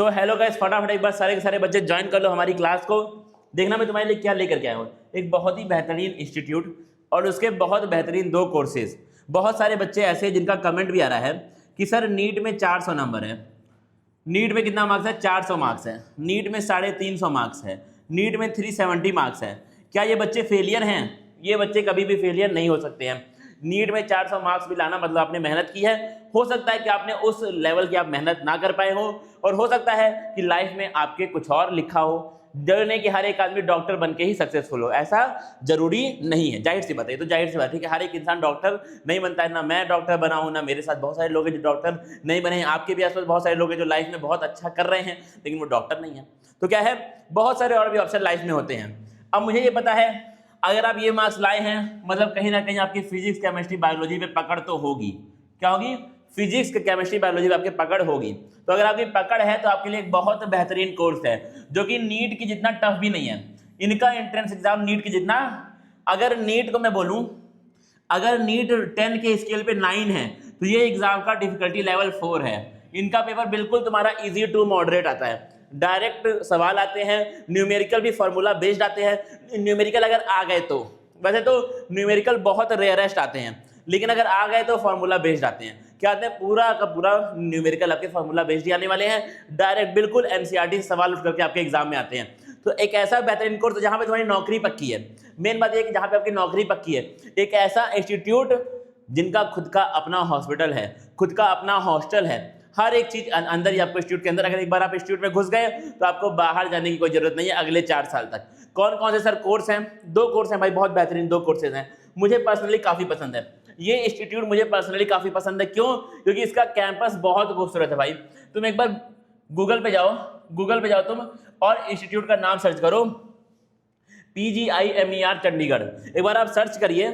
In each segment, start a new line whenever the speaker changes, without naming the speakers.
So hello guys, फटाफट एक बार सारे के सारे बच्चे ज्वाइन कर लो हमारी क्लास को। देखना मैं तुम्हारे लिए क्या लेकर के आया हूँ, एक बहुत ही बेहतरीन इंस्टीट्यूट और उसके बहुत बेहतरीन 2 कोर्सेज। बहुत सारे बच्चे ऐसे हैं जिनका कमेंट भी आ रहा है कि सर नीट में 400 नंबर है, नीट में कितना मार्क्स है, 400 मार्क्स है, नीट में 350 मार्क्स है, नीट में 370 मार्क्स है। क्या ये बच्चे फेलियर हैं? ये बच्चे कभी भी फेलियर नहीं हो सकते हैं। नीट में 400 मार्क्स भी लाना मतलब आपने मेहनत की है। हो सकता है कि आपने उस लेवल की आप मेहनत ना कर पाए हो, और हो सकता है कि लाइफ में आपके कुछ और लिखा हो। जरूरी नहीं कि हर एक आदमी डॉक्टर बन के ही सक्सेसफुल हो, ऐसा जरूरी नहीं है। जाहिर सी बात है, तो जाहिर सी बात है कि हर एक इंसान डॉक्टर नहीं बनता है। ना मैं डॉक्टर बना हूं, ना मेरे साथ बहुत सारे लोग हैं जो डॉक्टर नहीं बने हैं। आपके भी आसपास बहुत सारे लोग हैं जो लाइफ में बहुत अच्छा कर रहे हैं लेकिन वो डॉक्टर नहीं है। तो क्या है, बहुत सारे और भी ऑप्शन लाइफ में होते हैं। अब मुझे ये पता है, अगर आप ये मार्क्स लाए हैं मतलब कहीं ना कहीं आपकी फिजिक्स, केमिस्ट्री, बायोलॉजी पे पकड़ तो होगी। क्या होगी? फिजिक्स, केमिस्ट्री, बायोलॉजी पे आपकी पकड़ होगी। तो अगर आपकी पकड़ है तो आपके लिए एक बहुत बेहतरीन कोर्स है जो कि नीट की जितना टफ भी नहीं है। इनका एंट्रेंस एग्जाम नीट की जितना, अगर नीट को मैं बोलूं, अगर नीट 10 के स्केल पे 9 है तो ये एग्जाम का डिफिकल्टी लेवल 4 है। इनका पेपर बिल्कुल तुम्हारा इजी टू मॉडरेट आता है। डायरेक्ट सवाल आते हैं, न्यूमेरिकल भी फॉर्मूला बेस्ड आते हैं। न्यूमेरिकल अगर आ गए तो, वैसे तो न्यूमेरिकल बहुत रेयरेस्ट आते हैं, लेकिन अगर आ गए तो फॉर्मूला बेस्ड आते हैं। क्या आते हैं? पूरा का पूरा न्यूमेरिकल आपके फॉर्मूला बेस्ड ही आने वाले हैं। डायरेक्ट बिल्कुल एनसीईआरटी सवाल उठ करके आपके एग्जाम में आते हैं। तो एक ऐसा बेहतरीन कोर्स जहां पे तुम्हारी नौकरी पक्की है। मेन बात यह कि जहां पे आपकी नौकरी पक्की है, एक ऐसा इंस्टीट्यूट जिनका खुद का अपना हॉस्पिटल है, खुद का अपना हॉस्टल है, हर एक चीज अंदर ही आपको इंस्टीट्यूट के अंदर। अगर एक बार आप इंस्टीट्यूट में घुस गए तो आपको बाहर जाने की कोई जरूरत नहीं है अगले 4 साल तक। कौन कौन से सर कोर्स हैं? 2 कोर्स हैं भाई, बहुत बेहतरीन 2 कोर्सेज हैं। मुझे पर्सनली काफी पसंद है ये इंस्टीट्यूट, मुझे पर्सनली काफी पसंद है। क्यों? क्योंकि इसका कैंपस बहुत खूबसूरत है भाई। तुम एक बार गूगल पे जाओ तुम, और इंस्टीट्यूट का नाम सर्च करो, PGIMER चंडीगढ़। एक बार आप सर्च करिए।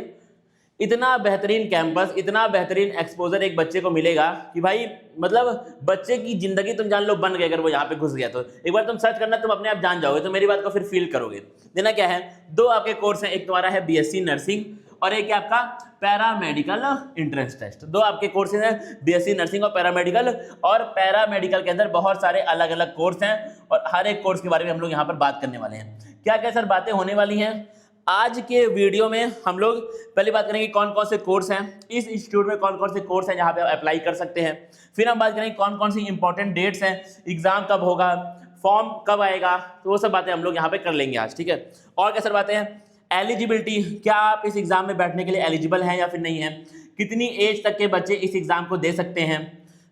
इतना बेहतरीन कैंपस, इतना बेहतरीन एक्सपोजर एक बच्चे को मिलेगा कि भाई मतलब बच्चे की जिंदगी तुम जान लो बन गए अगर वो यहाँ पे घुस गया तो। एक बार तुम सर्च करना, तुम अपने आप जान जाओगे, तो मेरी बात को फिर फील करोगे। देना क्या है, 2 आपके कोर्स हैं, एक तुम्हारा है BSc नर्सिंग और एक है आपका पैरामेडिकल एंट्रेंस टेस्ट। 2 आपके कोर्सेज हैं, BSc नर्सिंग और पैरामेडिकल। और पैरामेडिकल के अंदर बहुत सारे अलग अलग कोर्स हैं और हर एक कोर्स के बारे में हम लोग यहाँ पर बात करने वाले हैं। क्या क्या सर बातें होने वाली हैं आज के वीडियो में? हम लोग पहले बात करेंगे कौन कौन से कोर्स हैं इस इंस्टीट्यूट में, कौन कौन से कोर्स हैं जहाँ पे आप अप्लाई कर सकते हैं। फिर हम बात करेंगे कौन कौन सी इंपॉर्टेंट डेट्स हैं, एग्जाम कब होगा, फॉर्म कब आएगा, तो वो सब बातें हम लोग यहाँ पे कर लेंगे आज, ठीक है। और क्या सर बातें हैं, एलिजिबिलिटी, क्या आप इस एग्जाम में बैठने के लिए एलिजिबल हैं या फिर नहीं है, कितनी एज तक के बच्चे इस एग्जाम को दे सकते हैं।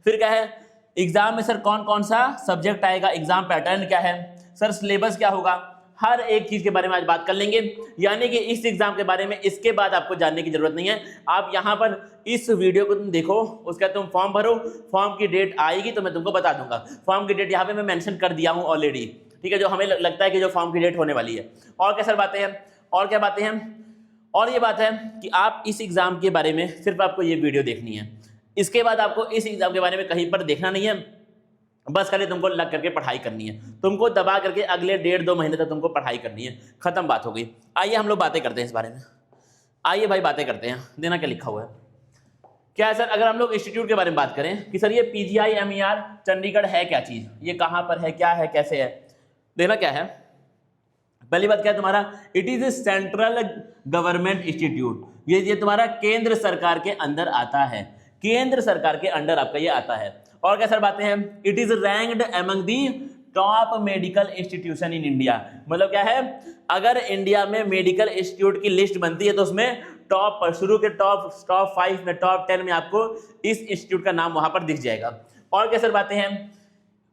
फिर क्या है, एग्जाम में सर कौन कौन सा सब्जेक्ट आएगा, एग्जाम पैटर्न क्या है, सर सिलेबस क्या होगा, हर एक चीज के बारे में आज बात कर लेंगे। यानी कि इस एग्जाम के बारे में इसके बाद आपको जानने की जरूरत नहीं है। आप यहाँ पर इस वीडियो को तुम देखो, उसका तुम फॉर्म भरो, फॉर्म की डेट आएगी तो मैं तुमको बता दूंगा। फॉर्म की डेट यहाँ पे मैं मेंशन कर दिया हूँ ऑलरेडी, ठीक है, जो हमें लगता है कि जो फॉर्म की डेट होने वाली है। और क्या सर बातें हैं, और क्या बातें हैं, और ये बात है कि आप इस एग्जाम के बारे में सिर्फ आपको ये वीडियो देखनी है। इसके बाद आपको इस एग्जाम के बारे में कहीं पर देखना नहीं है, बस खाली तुमको लग करके पढ़ाई करनी है। तुमको दबा करके अगले 1.5-2 महीने तक तुमको पढ़ाई करनी है, खत्म बात हो गई। आइए हम लोग बातें करते हैं इस बारे में। आइए भाई बातें करते हैं। देना क्या लिखा हुआ है, क्या है सर? अगर हम लोग इंस्टीट्यूट के बारे में बात करें कि सर ये PGIMER चंडीगढ़ है क्या चीज, ये कहां पर है, क्या है, कैसे है, देखना क्या है। पहली बात क्या है तुम्हारा, it is a central government institute. ये तुम्हारा केंद्र सरकार के अंदर आता है, केंद्र सरकार के अंडर आपका ये आता है। और क्या सर बातें हैं, it is ranked among the top medical institution in India. मतलब क्या है, अगर इंडिया में मेडिकल इंस्टीट्यूट की लिस्ट बनती है तो उसमें टॉप पर, शुरू के टॉप 5 में, टॉप 10 में आपको इस इंस्टीट्यूट का नाम वहां पर दिख जाएगा। और क्या सर बातें हैं,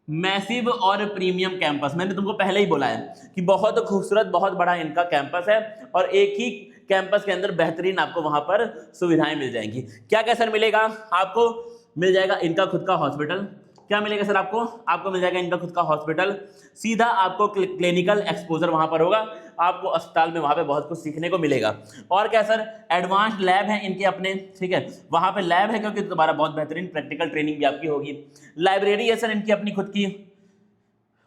मैसिव और प्रीमियम कैंपस। मैंने तुमको पहले ही बोला है कि बहुत खूबसूरत, बहुत बड़ा इनका कैंपस है और एक ही कैंपस के अंदर बेहतरीन आपको वहां पर सुविधाएं मिल जाएंगी। क्या क्या सर मिलेगा आपको? मिल जाएगा इनका खुद का हॉस्पिटल। क्या मिलेगा सर आपको? आपको मिल जाएगा इनका खुद का हॉस्पिटल। सीधा आपको क्लिनिकल एक्सपोजर वहां पर होगा, आपको अस्पताल में वहां पे बहुत कुछ सीखने को मिलेगा। और क्या सर, एडवांस्ड लैब है इनके अपने, ठीक है, वहां पे लैब है क्योंकि तुम्हारा बहुत बेहतरीन प्रैक्टिकल ट्रेनिंग भी आपकी होगी। लाइब्रेरी है सर इनकी अपनी खुद की।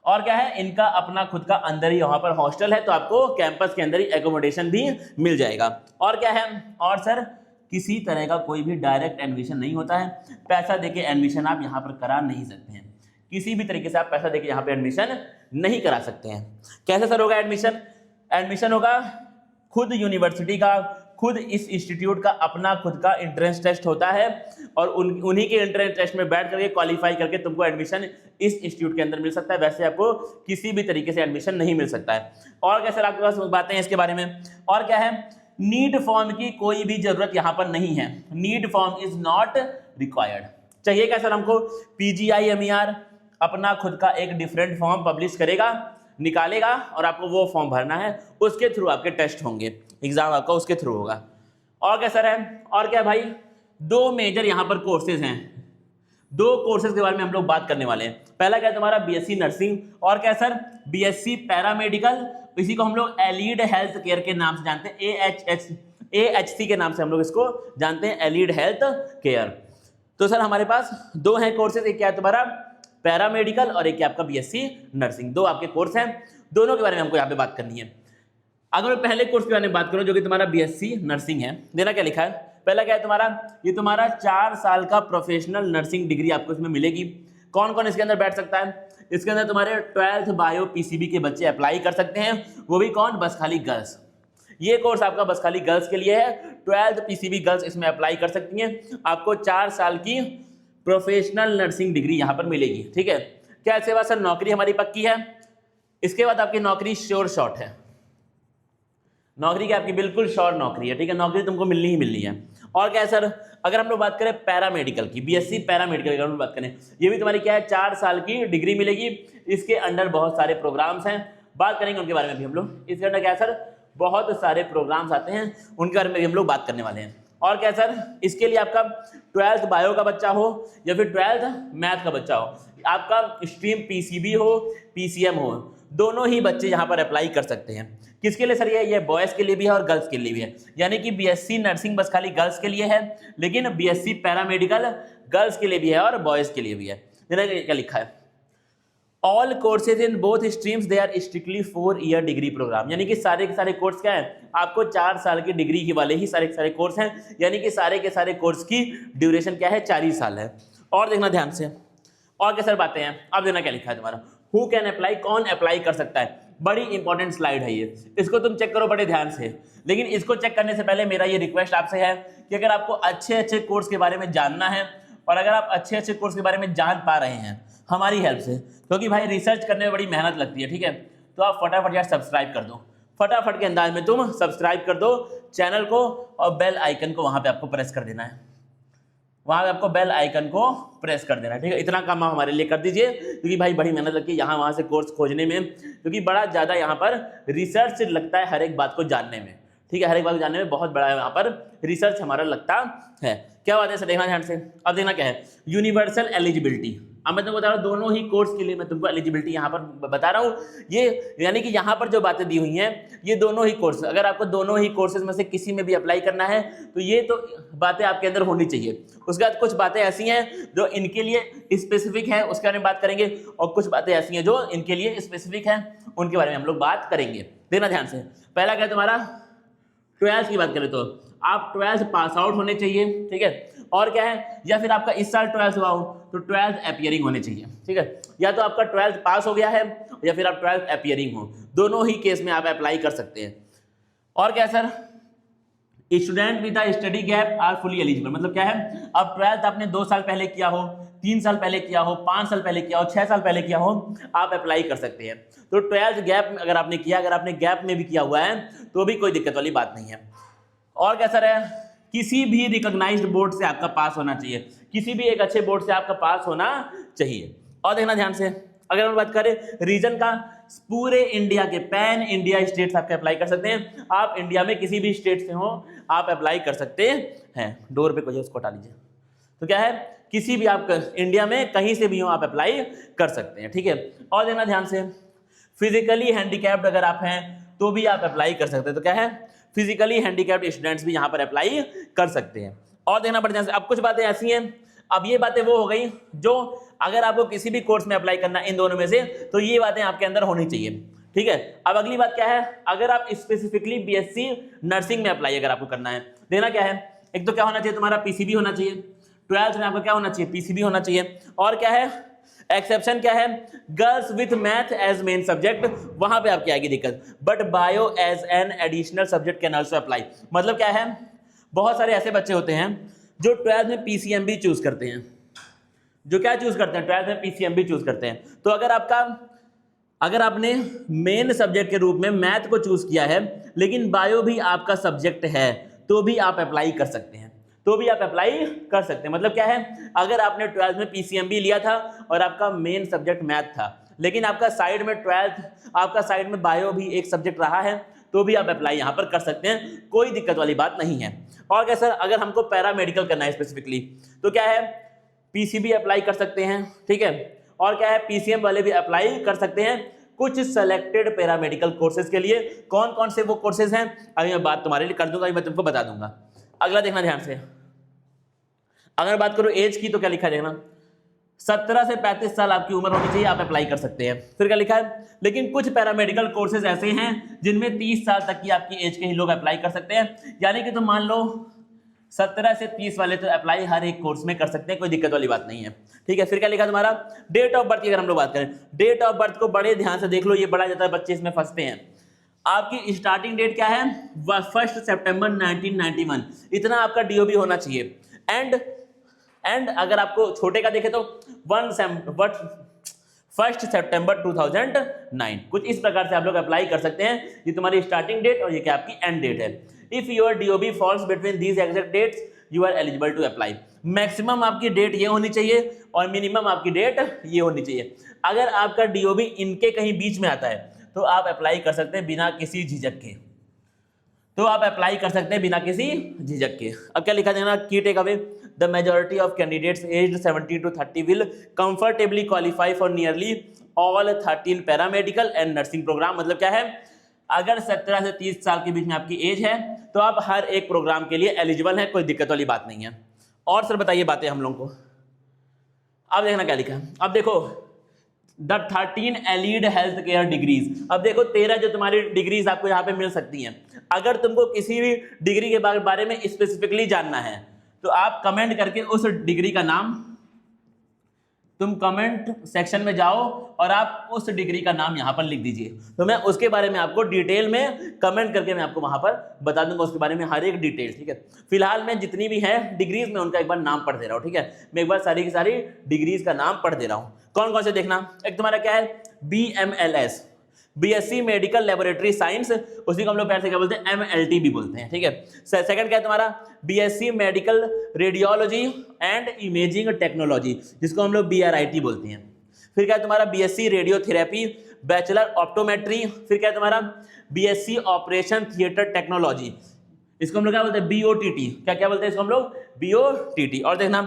और क्या है, इनका अपना खुद का अंदर ही वहां पर हॉस्टल है, तो आपको कैंपस के अंदर ही एकोमोडेशन भी मिल जाएगा। और क्या है, और सर किसी तरह का कोई भी डायरेक्ट एडमिशन नहीं होता है, पैसा देके एडमिशन आप यहाँ पर करा नहीं सकते हैं। किसी भी तरीके से आप पैसा देके यहाँ पे एडमिशन नहीं करा सकते हैं। कैसे सर होगा एडमिशन? एडमिशन होगा खुद यूनिवर्सिटी का, खुद इस इंस्टीट्यूट का अपना खुद का एंट्रेंस टेस्ट होता है और उन्हीं के एंट्रेंस टेस्ट में बैठ करके क्वालिफाई करके तुमको एडमिशन इस इंस्टीट्यूट के अंदर मिल सकता है। वैसे आपको किसी भी तरीके से एडमिशन नहीं मिल सकता है। और क्या सर आपके पास बातें हैं इसके बारे में? और क्या है, नीड फॉर्म की कोई भी जरूरत यहाँ पर नहीं है। Need form is not required. चाहिए क्या सर हमको? PGI-MER अपना खुद का एक डिफरेंट फॉर्म पब्लिश करेगा, निकालेगा और आपको वो फॉर्म भरना है, उसके थ्रू आपके टेस्ट होंगे, एग्जाम आपका उसके थ्रू होगा। और क्या सर है? और क्या भाई, 2 मेजर यहाँ पर कोर्सेज हैं, 2 कोर्सेज के बारे में हम लोग बात करने वाले हैं। पहला क्या है तुम्हारा BSc नर्सिंग, और क्या सर BSc पैरामेडिकल, इसी को हम लोग एलिड हेल्थ केयर के नाम से जानते हैं, AHC के नाम से हम लोग इसको जानते हैं, एलिड हेल्थ केयर। तो सर हमारे पास 2 हैं कोर्सेज, एक क्या है तुम्हारा पैरामेडिकल और एक आपका BSc नर्सिंग। 2 आपके कोर्स हैं, दोनों के बारे में हमको यहाँ पे बात करनी है। अगर मैं पहले कोर्स के बारे में बात करूँ जो कि तुम्हारा BSc नर्सिंग है, देना क्या लिखा है? पहला क्या है तुम्हारा, ये तुम्हारा 4 साल का प्रोफेशनल नर्सिंग डिग्री आपको इसमें मिलेगी। कौन कौन इसके अंदर बैठ सकता है? इसके अंदर तुम्हारे 12th बायो PCB के बच्चे अप्लाई कर सकते हैं, वो भी कौन? बस खाली गर्ल्स। ये कोर्स आपका बस खाली गर्ल्स के लिए है। 12th PCB गर्ल्स इसमें अप्लाई कर सकती हैं। आपको 4 साल की प्रोफेशनल नर्सिंग डिग्री यहाँ पर मिलेगी। ठीक है, क्या इसके बाद सर नौकरी हमारी पक्की है? इसके बाद आपकी नौकरी श्योर शॉट है, नौकरी की आपकी बिल्कुल श्योर नौकरी है। ठीक है, नौकरी तुमको मिलनी ही मिलनी है। और क्या है सर, अगर हम लोग बात करें पैरामेडिकल की, BSc पैरामेडिकल की अगर हम बात करें, ये भी तुम्हारी क्या है 4 साल की डिग्री मिलेगी। इसके अंडर बहुत सारे प्रोग्राम्स हैं, बात करेंगे उनके बारे में भी हम लोग। इसके अंदर क्या है सर, बहुत सारे प्रोग्राम्स आते हैं, उनके बारे में भी हम लोग बात करने वाले हैं। और क्या सर, इसके लिए आपका 12th बायो का बच्चा हो या फिर 12th मैथ का बच्चा हो, आपका स्ट्रीम PCB हो PCM हो, दोनों ही बच्चे यहाँ पर अप्लाई कर सकते हैं। किसके लिए सर? ये बॉयज़ के लिए भी है और गर्ल्स के लिए भी है। यानी कि BSc नर्सिंग बस खाली गर्ल्स के लिए है, लेकिन BSc पैरामेडिकल गर्ल्स के लिए भी है और बॉयज़ के लिए भी है। क्या लिखा है? All courses in both streams they are strictly 4 year degree program. यानी कि सारे के सारे कोर्स क्या है, आपको 4 साल की डिग्री की वाले ही सारे के सारे कोर्स हैं। यानी कि सारे के सारे कोर्स की ड्यूरेशन क्या है, 4 ही साल है। और देखना ध्यान से, और क्या सर बातें हैं, अब देखना क्या लिखा है तुम्हारा, हु कैन अप्लाई, कौन अप्लाई कर सकता है। बड़ी इंपॉर्टेंट स्लाइड है ये, इसको तुम चेक करो बड़े ध्यान से। लेकिन इसको चेक करने से पहले मेरा ये रिक्वेस्ट आपसे है कि अगर आपको अच्छे अच्छे कोर्स के बारे में जानना है और अगर आप अच्छे अच्छे कोर्स के बारे में जान पा रहे हैं हमारी हेल्प से, क्योंकि भाई रिसर्च करने में बड़ी मेहनत लगती है, ठीक है, तो आप फटाफट यार सब्सक्राइब कर दो, फटाफट के अंदाज में तुम सब्सक्राइब कर दो चैनल को और बेल आइकन को वहां पे आपको प्रेस कर देना है, वहां पे आपको बेल आइकन को प्रेस कर देना है। ठीक है, इतना काम हमारे लिए कर दीजिए, क्योंकि भाई बड़ी मेहनत लगती है यहाँ वहाँ से कोर्स खोजने में, क्योंकि बड़ा ज़्यादा यहाँ पर रिसर्च लगता है हर एक बात को जानने में। ठीक है, हर एक बात को जानने में बहुत बड़ा यहाँ पर रिसर्च हमारा लगता है। क्या बात है सर, देखना ध्यान से। अब देखना क्या है, यूनिवर्सल एलिजिबिलिटी। अब मैं तुमको बता रहा हूँ दोनों ही कोर्स के लिए मैं तुमको एलिजिबिलिटी यहाँ पर बता रहा हूँ। ये यानी कि यहाँ पर जो बातें दी हुई हैं ये दोनों ही कोर्स, अगर आपको दोनों ही कोर्सेज में से किसी में भी अप्लाई करना है तो ये तो बातें आपके अंदर होनी चाहिए। उसके बाद कुछ बातें ऐसी हैं जो इनके लिए स्पेसिफिक है, उसके बारे में बात करेंगे, और कुछ बातें ऐसी हैं जो इनके लिए स्पेसिफिक हैं, उनके बारे में हम लोग बात करेंगे। देखना ध्यान से। पहला क्या है तुम्हारा, 12th की बात करें तो आप 12th पास आउट होने चाहिए। ठीक है, और क्या है, या फिर आपका इस साल 12th हुआ हो तो 12th अपीयरिंग होने चाहिए। ठीक है, या तो आपका 12th पास हो गया है या फिर आप 12th अपीयरिंग हो, दोनों ही केस में आप अप्लाई कर सकते हैं। और क्या sir, student with study gap are fully eligible. मतलब क्या है, अब 12th आपने 2 साल पहले किया हो, 3 साल पहले किया हो, 5 साल पहले किया हो, 6 साल पहले किया हो, आप अप्लाई कर सकते हैं। तो 12th गैप अगर आपने किया, अगर आपने गैप में भी किया हुआ है तो भी कोई दिक्कत वाली बात नहीं है। और क्या सर है, किसी भी रिकॉग्नाइज्ड बोर्ड से आपका पास होना चाहिए, किसी भी एक अच्छे बोर्ड से आपका पास होना चाहिए। और देखना ध्यान से, अगर हम बात करें रीजन का, पूरे इंडिया के पैन इंडिया स्टेट्स आपके अप्लाई कर सकते हैं। आप इंडिया में किसी भी स्टेट से हो आप अप्लाई कर सकते हैं। डोर पे कोई उसको हटा लीजिए। तो क्या है, किसी भी आप इंडिया में कहीं से भी हो आप अप्लाई कर सकते हैं। ठीक है, और देखना ध्यान से, फिजिकली हैंडीकैप्ड अगर आप हैं तो भी आप अप्लाई कर सकते हैं। तो क्या है, फिजिकली हैंडीकैप्ड स्टूडेंट्स भी यहाँ पर अप्लाई कर सकते हैं। और देखना पड़ता है, अब कुछ बातें ऐसी हैं, अब ये बातें वो हो गई जो अगर आपको किसी भी कोर्स में अप्लाई करना इन दोनों में से तो ये बातें आपके अंदर होनी चाहिए। ठीक है, अब अगली बात क्या है, अगर आप स्पेसिफिकली BSc नर्सिंग में अप्लाई अगर आपको करना है, देना क्या है, एक तो क्या होना चाहिए तुम्हारा PCB होना चाहिए, 12th में आपका क्या होना चाहिए, PCB होना चाहिए। और क्या है, एक्सेप्शन क्या है, girls with math as main subject, वहां पे आपकी आएगी दिक्कत, but bio as an additional subject can also apply. मतलब क्या है, बहुत सारे ऐसे बच्चे होते हैं जो 12th में पीसीएमबी चूज करते हैं, जो क्या चूज करते हैं, 12th में पीसीएमबी चूज करते हैं। तो अगर आपने मेन सब्जेक्ट के रूप में मैथ को चूज किया है लेकिन बायो भी आपका सब्जेक्ट है, तो भी आप अप्लाई कर सकते हैं, मतलब क्या है, अगर आपने 12th में पीसीएमबी लिया था और आपका मेन सब्जेक्ट मैथ था, लेकिन आपका साइड में 12th, आपका साइड में बायो भी एक सब्जेक्ट रहा है, तो भी आप अप्लाई यहां पर कर सकते हैं, कोई दिक्कत वाली बात नहीं है। और क्या सर, अगर हमको पैरामेडिकल करना है स्पेसिफिकली, तो क्या है, पीसीबी अप्लाई कर सकते हैं, ठीक है, और क्या है, पीसीएम वाले भी अप्लाई कर सकते हैं कुछ सेलेक्टेड पैरामेडिकल कोर्सेज के लिए। कौन कौन से वो कोर्सेज हैं, अभी मैं बात तुम्हारे लिए कर दूंगा, अभी मैं तुमको बता दूंगा। अगला देखना ध्यान से, अगर बात करो एज की, तो क्या लिखा है देखना, 17 से 35 साल आपकी उम्र होनी चाहिए, आप अप्लाई कर सकते हैं। फिर क्या लिखा है, लेकिन कुछ पैरामेडिकल कोर्सेज ऐसे हैं जिनमें 30 साल तक की आपकी एज के ही लोग अप्लाई कर सकते हैं, यानी कि तुम मान लो 17 से 30 वाले तो अप्लाई हर एक कोर्स में कर सकते हैं, कोई दिक्कत वाली बात नहीं है, ठीक है। फिर क्या लिखा तुम्हारा, डेट ऑफ बर्थ की अगर हम लोग बात करें, डेट ऑफ बर्थ को बड़े ध्यान से देख लो, ये बड़ा जाता है, बच्चे इसमें फंसते हैं। आपकी स्टार्टिंग डेट क्या है, 1 सितंबर 1991, इतना आपका डीओबी होना चाहिए। एंड अगर आपको छोटे का देखे तो 1 सितंबर 2009, कुछ इस प्रकार से आप लोग अप्लाई कर सकते हैं। ये तुम्हारी स्टार्टिंग डेट और ये क्या आपकी एंड डेट है। If your DOB falls between these exact dates you are eligible to apply. Maximum आपकी डेट ये होनी चाहिए और मिनिमम आपकी डेट ये होनी चाहिए। अगर आपका डीओबी इनके कहीं बीच में आता है तो आप अप्लाई कर सकते हैं बिना किसी झिझक के, अब क्या लिखा देना, key takeaway, the majority of candidates aged 17 to 30 will comfortably qualify for nearly all 13 paramedical and nursing program. मतलब क्या है, अगर 17 से 30 साल के बीच में आपकी एज है तो आप हर एक प्रोग्राम के लिए एलिजिबल है, कोई दिक्कत वाली बात नहीं है। और सर बताइए बातें हम लोगों को, अब देखना क्या लिखा है, अब देखो द 13 एलिड हेल्थ केयर डिग्रीज। अब देखो 13 जो तुम्हारी डिग्रीज आपको यहाँ पे मिल सकती हैं। अगर तुमको किसी भी डिग्री के बारे में स्पेसिफिकली जानना है तो आप कमेंट करके उस डिग्री का नाम, तुम कमेंट सेक्शन में जाओ और आप उस डिग्री का नाम यहाँ पर लिख दीजिए, तो मैं उसके बारे में आपको डिटेल में कमेंट करके मैं आपको वहां पर बता दूंगा उसके बारे में हर एक डिटेल, ठीक है। फिलहाल मैं जितनी भी है डिग्रीज में उनका एक बार नाम पढ़ दे रहा हूँ, ठीक है। मैं एक बार सारी की सारी डिग्रीज का नाम पढ़ दे रहा हूँ। कौन कौन से देखना, एक तुम्हारा क्या है, BMLS, BSc medical laboratory science, उसी को हम लोग प्यार से क्या बोलते हैं, MLT भी बोलते हैं, ठीक है। सेकंड क्या है तुम्हारा, BSc medical radiology and imaging technology, जिसको हम लोग BRIT बोलते हैं। फिर क्या है तुम्हारा, बीएससी रेडियोथेरेपी, बैचलर ऑप्टोमेट्री। फिर क्या है तुम्हारा, बीएससी ऑपरेशन थिएटर टेक्नोलॉजी, इसको हम लोग क्या बोलते हैं, BOTT। क्या बोलते हैं इसको हम लोग, BOTT। और देखना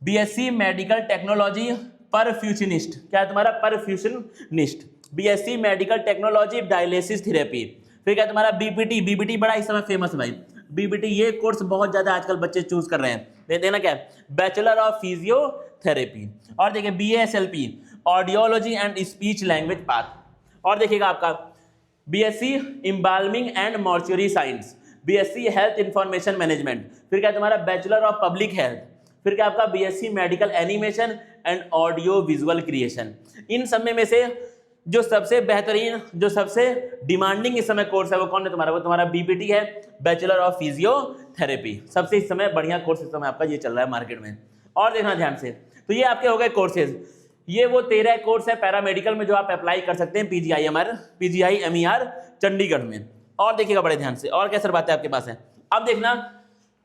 बीएससी मेडिकल टेक्नोलॉजी परफ्यूशनिस्ट, क्या है तुम्हारा, perfusionist, BSc medical technology dialysis therapy. फिर क्या तुम्हारा बीपीटी बड़ा इस समय फेमस है भाई, बीपीटी ये कोर्स बहुत ज्यादा आजकल बच्चे चूज कर रहे हैं। देखना क्या है, बैचलर ऑफ फिजियोथेरेपी। और देखिए BSLP, audiology and speech language path. और देखिएगा आपका BSc embalming and mortuary science, BSc health information management. फिर क्या तुम्हारा, बैचलर ऑफ पब्लिक हेल्थ। फिर क्या आपका BSc medical animation and audio visual creation. इन सब में से जो सबसे बेहतरीन, जो सबसे डिमांडिंग इस समय कोर्स है वो कौन है तुम्हारा, वो तुम्हारा बीपीटी है, बैचलर ऑफ फिजियोथेरेपी। सबसे इस समय बढ़िया कोर्स इस समय आपका ये चल रहा है मार्केट में। और देखना ध्यान से, तो ये आपके हो गए कोर्सेज, ये वो 13 कोर्स है पैरामेडिकल में जो आप अप्लाई कर सकते हैं PGI-MER चंडीगढ़ में। और देखिएगा बड़े ध्यान से, और क्या सर बातें आपके पास है। अब देखना,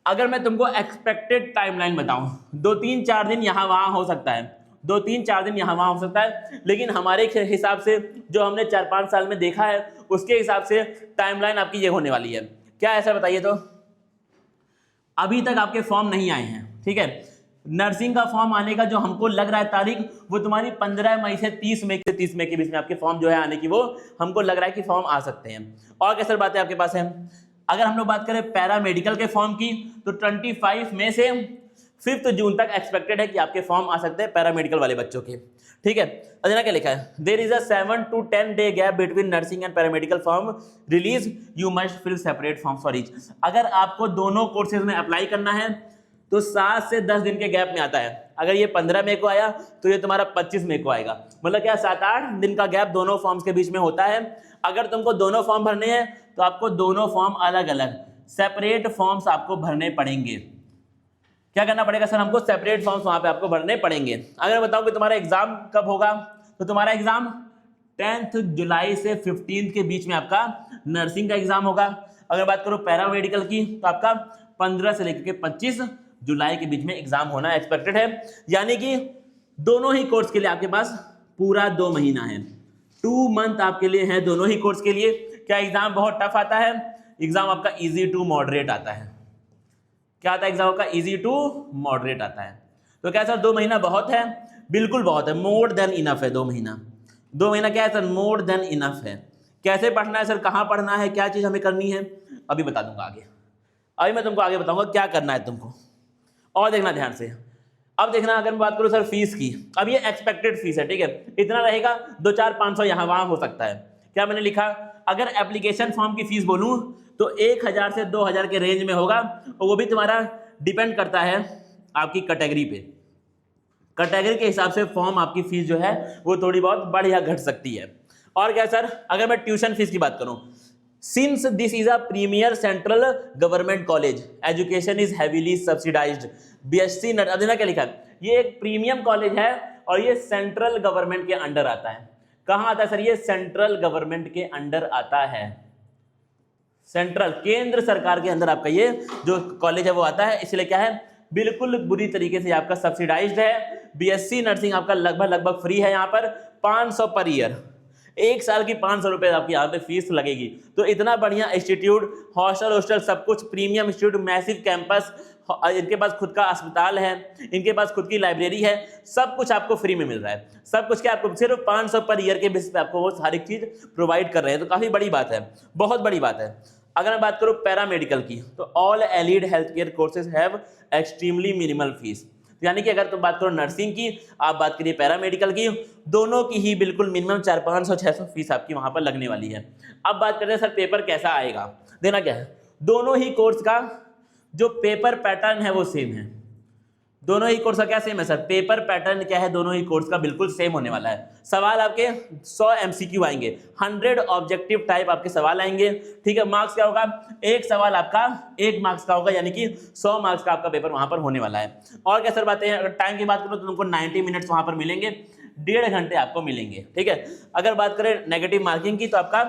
अगर मैं तुमको एक्सपेक्टेड टाइमलाइन बताऊं, 2-3-4 दिन यहाँ वहाँ हो सकता है, 2-3-4 दिन यहाँ वहाँ हो सकता है, लेकिन हमारे हिसाब से जो हमने 4-5 साल में देखा है उसके हिसाब से टाइमलाइन आपकी ये होने वाली है। क्या है सर बताइए, तो अभी तक आपके फॉर्म नहीं आए हैं, ठीक है। नर्सिंग का फॉर्म आने का जो हमको लग रहा है तारीख, वो तुम्हारी 15 मई से 30 मई के बीच में आपके फॉर्म जो है आने की, वो हमको लग रहा है कि फॉर्म आ सकते हैं। और क्या सर बातें आपके पास है। अगर हम लोग बात करें पैरामेडिकल के फॉर्म की, तो 25 मई से 5 जून तक एक्सपेक्टेड है कि आपके फॉर्म आ सकते हैं पैरामेडिकल वाले बच्चों के, ठीक है। अजना क्या लिखा है, there is a 7 to 10 day gap between nursing and paramedical form release, you must fill separate form for each. अगर आपको दोनों कोर्सेज में अप्लाई करना है तो 7 से 10 दिन के गैप में आता है। अगर ये 15 मई को आया तो ये तुम्हारा 25 मई को आएगा, मतलब क्या 7-8 दिन का गैप दोनों फॉर्म्स के बीच में होता है। अगर तुमको दोनों फॉर्म भरने हैं तो आपको दोनों फॉर्म अलग अलग सेपरेट फॉर्म्स आपको भरने पड़ेंगे। क्या करना पड़ेगा सर? हमको सेपरेट फॉर्म्स वहां पे आपको भरने पड़ेंगे। अगर बताऊं कि तुम्हारा एग्जाम कब होगा, तो तुम्हारा एग्जाम 10 जुलाई से 15 के बीच में आपका नर्सिंग का एग्जाम होगा। अगर बात करो पैरामेडिकल की तो आपका 15 से लेकर के 25 जुलाई के बीच में एग्जाम होना एक्सपेक्टेड है। यानी कि दोनों ही कोर्स के लिए आपके पास पूरा 2 महीना है, 2 मंथ आपके लिए है दोनों ही कोर्स के लिए। क्या एग्जाम बहुत टफ आता है? एग्जाम आपका इजी टू मॉडरेट आता है। क्या आता है? एग्जाम आपका इजी टू मॉडरेट आता है। तो क्या सर 2 महीना बहुत है? बिल्कुल बहुत है, मोर देन इनफ है 2 महीना। 2 महीना क्या है सर? मोर देन इनफ है। कैसे पढ़ना है सर, कहाँ पढ़ना है, क्या चीज हमें करनी है, अभी बता दूंगा आगे। अभी मैं तुमको आगे बताऊंगा क्या करना है तुमको, और देखना ध्यान से। अब देखना, अगर मैं बात करूं सर फीस की, अब ये एक्सपेक्टेड फीस है, ठीक है, इतना रहेगा, 2-4-500 यहाँ वहां हो सकता है। क्या मैंने लिखा? अगर एप्लीकेशन फॉर्म की फीस बोलूं तो 1000 से 2000 के रेंज में होगा, और वो भी तुम्हारा डिपेंड करता है आपकी कैटेगरी पे। कैटेगरी के हिसाब से फॉर्म आपकी फीस जो है वो थोड़ी बहुत बढ़ या घट सकती है। और क्या सर, अगर मैं ट्यूशन फीस की बात करूं, since this is a premier central government college, education is heavily subsidised, BSc nursing क्या लिखा है? ये एक प्रीमियम कॉलेज है और ये सेंट्रल गवर्नमेंट के अंडर आता है। कहां आता है सर? ये सेंट्रल गवर्नमेंट के अंडर आता है। सेंट्रल, केंद्र सरकार के अंदर आपका ये जो कॉलेज है वो आता है। इसलिए क्या है, बिल्कुल बुरी तरीके से आपका सब्सिडाइज्ड है। बीएससी नर्सिंग आपका लगभग फ्री है। यहाँ पर 500 पर ईयर, 1 साल की 500 रुपए आपकी यहाँ पे फीस लगेगी। तो इतना बढ़िया इंस्टीट्यूट, हॉस्टल सब कुछ प्रीमियम इंस्टीट्यूट, मैसिव कैंपस, इनके पास खुद का अस्पताल है, इनके पास खुद की लाइब्रेरी है, सब कुछ आपको फ्री में मिल रहा है। सब कुछ क्या आपको सिर्फ 500 पर ईयर के बेसिस पे आपको वो सारी चीज प्रोवाइड कर रहे हैं। तो काफी बड़ी बात है, बहुत बड़ी बात है। अगर मैं बात करूं पैरामेडिकल की, तो all allied health care courses have extremely minimal fees. यानी कि अगर तुम बात करो नर्सिंग की, आप बात करिए पैरामेडिकल की, दोनों की ही बिल्कुल मिनिमम 400-500-600 फीस आपकी वहां पर लगने वाली है। अब बात करते हैं सर पेपर कैसा आएगा, देना क्या है? दोनों ही कोर्स का जो पेपर पैटर्न है वो सेम है। दोनों ही कोर्स का क्या सेम है सर? पेपर पैटर्न क्या है? दोनों ही कोर्स का बिल्कुल सेम होने वाला है। सवाल आपके 100 MCQ आएंगे, 100 ऑब्जेक्टिव टाइप आपके सवाल आएंगे, ठीक है। मार्क्स क्या होगा? एक सवाल आपका 1 मार्क्स का होगा, यानी कि 100 मार्क्स का आपका पेपर वहां पर होने वाला है। और क्या सर बातें हैं? अगर टाइम की बात करो तो तुमको 90 मिनट्स वहां पर मिलेंगे, 1.5 घंटे आपको मिलेंगे, ठीक है। अगर बात करें नेगेटिव मार्किंग की, तो आपका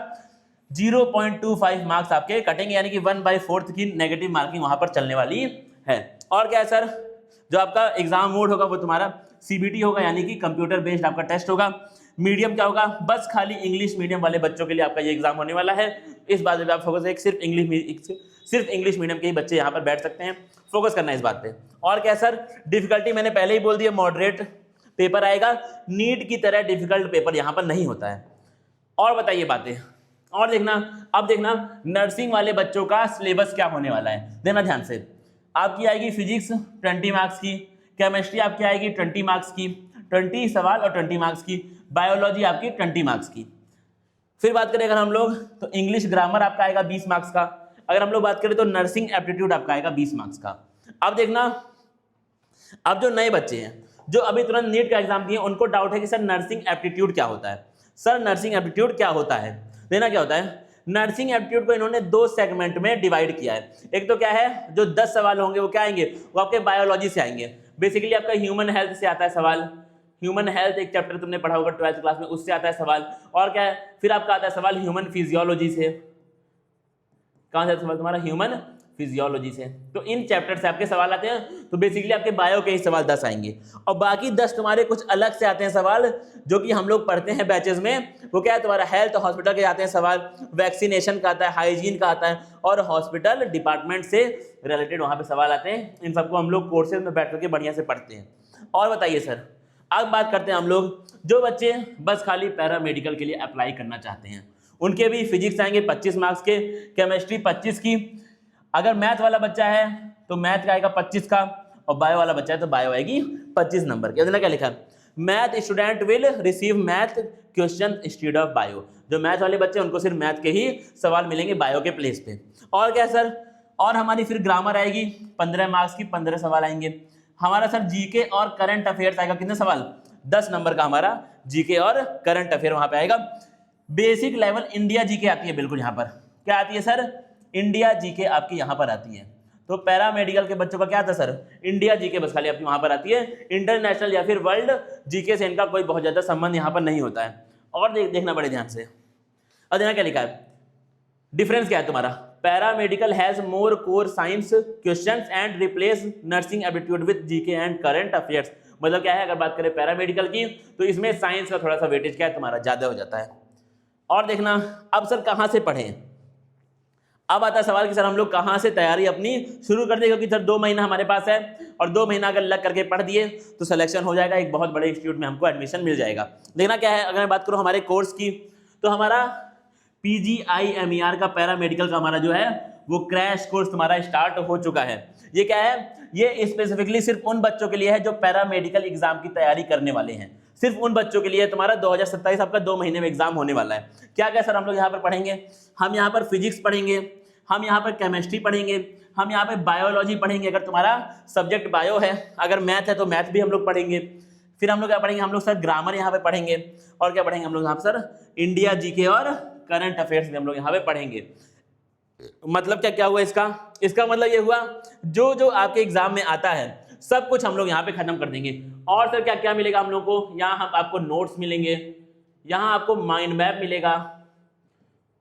0.25 मार्क्स आपके कटेंगे, यानी कि 1/4 की नेगेटिव मार्किंग वहां पर चलने वाली है। और क्या है सर, जो आपका एग्जाम मोड होगा वो तुम्हारा CBT होगा, यानी कि कंप्यूटर बेस्ड आपका टेस्ट होगा। मीडियम क्या होगा? बस खाली इंग्लिश मीडियम वाले बच्चों के लिए आपका ये एग्जाम होने वाला है। इस बात पे आप फोकस है, सिर्फ इंग्लिश मीडियम के ही बच्चे यहाँ पर बैठ सकते हैं, फोकस करना है इस बात पे। और क्या सर, डिफिकल्टी मैंने पहले ही बोल दिया, मॉडरेट पेपर आएगा, नीट की तरह डिफिकल्ट पेपर यहाँ पर नहीं होता है। और बताइए बातें, और देखना, अब देखना नर्सिंग वाले बच्चों का सिलेबस क्या होने वाला है, देना ध्यान से। आपकी आएगी फिजिक्स 20 मार्क्स की, केमिस्ट्री आपकी आएगी 20 मार्क्स की, 20 सवाल और 20 मार्क्स की, बायोलॉजी आपकी 20 मार्क्स की। फिर बात करें अगर हम लोग, तो इंग्लिश ग्रामर आपका आएगा 20 मार्क्स का। अगर हम लोग बात करें तो नर्सिंग एप्टीट्यूड आपका आएगा 20 मार्क्स का। अब देखना, अब जो नए बच्चे हैं जो अभी तुरंत नीट का एग्जाम दिए, उनको डाउट है कि सर नर्सिंग एप्टीट्यूड क्या होता है। सर नर्सिंग एप्टीट्यूड क्या होता है, देना क्या होता है। नर्सिंग एप्टीट्यूड को इन्होंने 2 सेगमेंट में डिवाइड किया है। एक तो क्या है, जो 10 सवाल होंगे वो क्या आएंगे, वो आपके बायोलॉजी से आएंगे। बेसिकली आपका ह्यूमन हेल्थ से आता है सवाल, ह्यूमन हेल्थ एक चैप्टर तुमने पढ़ा होगा 12th क्लास में, उससे आता है सवाल। और क्या है, फिर आपका आता है सवाल ह्यूमन फिजियोलॉजी से। कहां से सवाल तुम्हारा? ह्यूमन फिजियोलॉजी से। तो इन चैप्टर से आपके सवाल आते हैं। तो बेसिकली आपके बायो के ही सवाल 10 आएंगे, और बाकी 10 तुम्हारे कुछ अलग से आते हैं सवाल, जो कि हम लोग पढ़ते हैं बैचेस में। वो क्या है, तुम्हारा हेल्थ हॉस्पिटल के आते हैं सवाल, वैक्सीनेशन का आता है, हाइजीन का आता है, और हॉस्पिटल डिपार्टमेंट से रिलेटेड वहां पे सवाल आते हैं। इन सबको हम लोग कोर्सेज में बैठ करके बढ़िया से पढ़ते हैं। और बताइए सर, अब बात करते हैं हम लोग जो बच्चे बस खाली पैरामेडिकल के लिए अप्लाई करना चाहते हैं, उनके भी फिजिक्स आएंगे 25 मार्क्स के, केमिस्ट्री 25 की। अगर मैथ वाला बच्चा है तो मैथ का आएगा 25 का, और बायो वाला बच्चा है तो बायो आएगी 25 नंबर की। क्या लिखा? Math student will receive math question instead of bio. जो मैथ वाले बच्चे उनको सिर्फ मैथ के ही सवाल मिलेंगे बायो के प्लेस पे। और क्या सर, और हमारी फिर ग्रामर आएगी 15 मार्क्स की 15 सवाल आएंगे। हमारा सर जीके और करंट अफेयर्स आएगा, कितने सवाल, 10 नंबर का हमारा जीके और करंट अफेयर वहां पे आएगा। बेसिक लेवल इंडिया जीके आती है बिल्कुल यहाँ पर, क्या आती है सर, इंडिया जीके आपकी यहाँ पर आती है। तो पैरा मेडिकल के बच्चों का क्या था सर, इंडिया जीके बस खाली आपकी वहां पर आती है, इंटरनेशनल या फिर वर्ल्ड जीके से इनका कोई बहुत ज्यादा संबंध यहाँ पर नहीं होता है। और देखना बड़े ध्यान से, और देखना क्या लिखा है, डिफरेंस क्या है तुम्हारा, paramedical has more core science questions and replace nursing aptitude with GK and current affairs. मतलब क्या है, अगर बात करें पैरामेडिकल की तो इसमें साइंस का थोड़ा सा वेटेज क्या है तुम्हारा ज्यादा हो जाता है। और देखना अब सर कहां से पढ़ें, अब आता है सवाल कि सर हम लोग कहां से तैयारी अपनी शुरू कर दें, क्योंकि सर 2 महीना हमारे पास है और 2 महीना अगर लग करके पढ़ दिए तो सिलेक्शन हो जाएगा, एक बहुत बड़े इंस्टीट्यूट में हमको एडमिशन मिल जाएगा। देखना क्या है, अगर मैं बात करूं हमारे कोर्स की तो हमारा PGIMER का पैरामेडिकल का हमारा जो है वो क्रैश कोर्स तुम्हारा स्टार्ट हो चुका है। ये क्या है, ये स्पेसिफिकली सिर्फ उन बच्चों के लिए है जो पैरामेडिकल एग्जाम की तैयारी करने वाले हैं, सिर्फ उन बच्चों के लिए। तुम्हारा 2027 आपका 2 महीने में एग्जाम होने वाला है। क्या क्या सर हम लोग यहाँ पर पढ़ेंगे, हम यहाँ पर फिजिक्स पढ़ेंगे, हम यहाँ पर केमिस्ट्री पढ़ेंगे, हम यहाँ पे बायोलॉजी पढ़ेंगे अगर तुम्हारा सब्जेक्ट बायो है, अगर मैथ है तो मैथ भी हम लोग पढ़ेंगे। फिर हम लोग क्या पढ़ेंगे, हम लोग सर ग्रामर यहाँ पे पढ़ेंगे, और क्या पढ़ेंगे हम लोग यहाँ पर सर इंडिया जीके और करंट अफेयर्स भी हम लोग यहाँ पे पढ़ेंगे। मतलब क्या क्या हुआ इसका मतलब ये हुआ जो जो आपके एग्जाम में आता है सब कुछ हम लोग यहाँ पे खत्म कर देंगे। और सर क्या क्या मिलेगा हम लोग को, यहाँ हम आपको नोट्स मिलेंगे, यहाँ आपको माइंड मैप मिलेगा,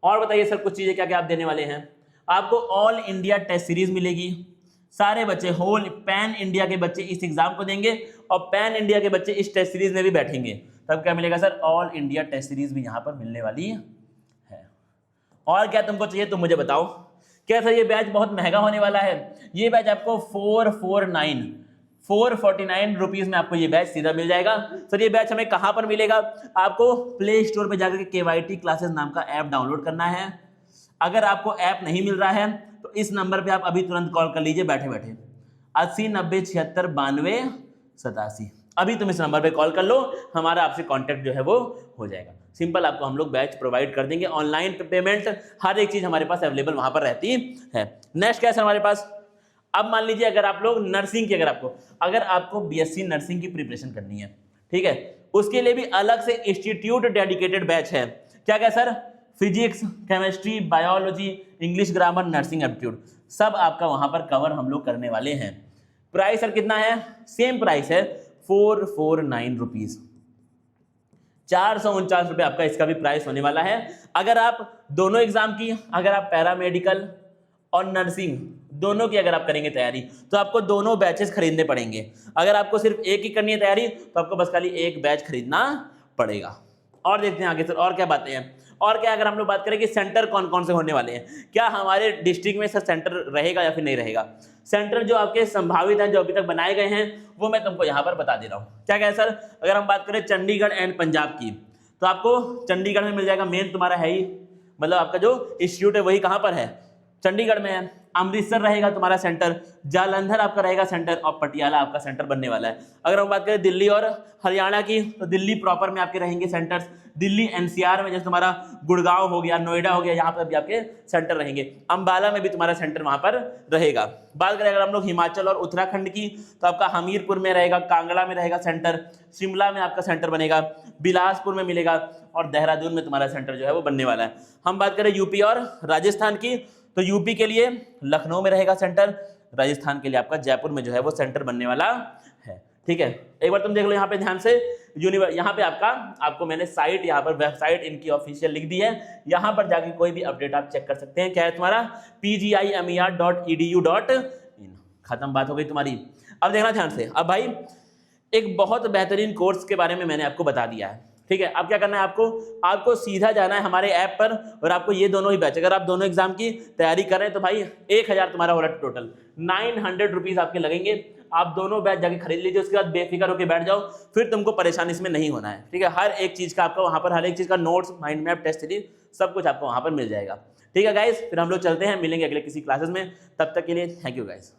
और बताइए सर कुछ चीजें क्या क्या आप देने वाले हैं। आपको ऑल इंडिया टेस्ट सीरीज मिलेगी, सारे बच्चे होल पैन इंडिया के बच्चे इस एग्जाम को देंगे और पैन इंडिया के बच्चे इस टेस्ट सीरीज में भी बैठेंगे। तब क्या मिलेगा sir, all India test series भी यहाँ पर मिलने वाली है। और क्या तुमको चाहिए तुम मुझे बताओ। क्या सर ये बैच बहुत महंगा होने वाला है, ये बैच आपको 449 रुपीज में आपको ये बैच सीधा मिल जाएगा। सर ये बैच हमें कहां पर मिलेगा, आपको प्ले स्टोर पे जाकर के KYT क्लासेस नाम का ऐप डाउनलोड करना है। अगर आपको ऐप नहीं मिल रहा है तो इस नंबर पे आप अभी तुरंत कॉल कर लीजिए बैठे बैठे 80 90 76 92 87। अभी तुम इस नंबर पे कॉल कर लो, हमारा आपसे कांटेक्ट जो है वो हो जाएगा। सिंपल आपको हम लोग बैच प्रोवाइड कर देंगे, ऑनलाइन पेमेंट हर एक चीज हमारे पास अवेलेबल वहां पर रहती है। नेक्स्ट क्या है हमारे पास, अब मान लीजिए अगर आप लोग नर्सिंग की अगर आपको BSc नर्सिंग की प्रिपरेशन करनी है, ठीक है, उसके लिए भी अलग से इंस्टीट्यूट डेडिकेटेड बैच है। क्या क्या sir, physics chemistry biology English grammar nursing aptitude सब आपका वहां पर कवर हम लोग करने वाले हैं। प्राइस सर कितना है, सेम प्राइस है 449 रुपीज, 449 रुपये आपका इसका भी प्राइस होने वाला है। अगर आप दोनों एग्जाम की, अगर आप पैरामेडिकल और नर्सिंग दोनों की अगर आप करेंगे तैयारी तो आपको दोनों बैचेस खरीदने पड़ेंगे। अगर आपको सिर्फ एक ही करनी है तैयारी तो आपको बस खाली एक बैच खरीदना पड़ेगा। और देखते हैं आगे सर और क्या बातें हैं। और क्या अगर हम लोग बात करें कि सेंटर कौन कौन से होने वाले हैं, क्या हमारे डिस्ट्रिक्ट में सर सेंटर रहेगा या फिर नहीं रहेगा। सेंटर जो आपके संभावित हैं जो अभी तक बनाए गए हैं वो मैं तुमको यहाँ पर बता दे रहा हूँ। क्या क्या है सर, अगर हम बात करें चंडीगढ़ एंड पंजाब की तो आपको चंडीगढ़ में मिल जाएगा, मेन तुम्हारा है ही, मतलब आपका जो इंस्टीट्यूट है वही कहाँ पर है, चंडीगढ़ में है। अमृतसर रहेगा तुम्हारा सेंटर, जालंधर आपका रहेगा सेंटर, और पटियाला आपका सेंटर बनने वाला है। अगर हम बात करें दिल्ली और हरियाणा की तो दिल्ली प्रॉपर में आपके रहेंगे सेंटर्स, दिल्ली NCR में जैसे तुम्हारा गुड़गांव हो गया, नोएडा हो गया, यहाँ पर भी आपके सेंटर रहेंगे। अंबाला में भी तुम्हारा सेंटर वहां पर रहेगा। बात करें अगर हम लोग हिमाचल और उत्तराखंड की तो आपका हमीरपुर में रहेगा, कांगड़ा में रहेगा सेंटर, शिमला में आपका सेंटर बनेगा, बिलासपुर में मिलेगा, और देहरादून में तुम्हारा सेंटर जो है वो बनने वाला है। हम बात करें यूपी और राजस्थान की तो यूपी के लिए लखनऊ में रहेगा सेंटर, राजस्थान के लिए आपका जयपुर में जो है वो सेंटर बनने वाला है। ठीक है, एक बार तुम देख लो यहाँ पे ध्यान से, यहाँ पे आपको मैंने साइट, यहाँ पर वेबसाइट इनकी ऑफिशियल लिख दी है, यहाँ पर जाके कोई भी अपडेट आप चेक कर सकते हैं। क्या है तुम्हारा PGIMER.edu.in। खत्म, बात हो गई तुम्हारी। अब देखना ध्यान से, अब भाई एक बहुत बेहतरीन कोर्स के बारे में मैंने आपको बता दिया है, ठीक है। अब क्या करना है आपको सीधा जाना है हमारे ऐप पर, और आपको ये दोनों ही बैच, अगर आप दोनों एग्जाम की तैयारी कर रहे हैं तो भाई 1000 तुम्हारा हो रहा है, टोटल 900 रुपीज आपके लगेंगे। आप दोनों बैच जाके खरीद लीजिए, उसके बाद बेफिक्र होकर बैठ जाओ, फिर तुमको परेशानी इसमें नहीं होना है, ठीक है। हर एक चीज का आपको वहां पर, हर एक चीज का notes, mind map, test series सब कुछ आपको वहां पर मिल जाएगा। ठीक है गाइस, फिर हम लोग चलते हैं, मिलेंगे अगले किसी क्लासेस में, तब तक के लिए थैंक यू गाइस।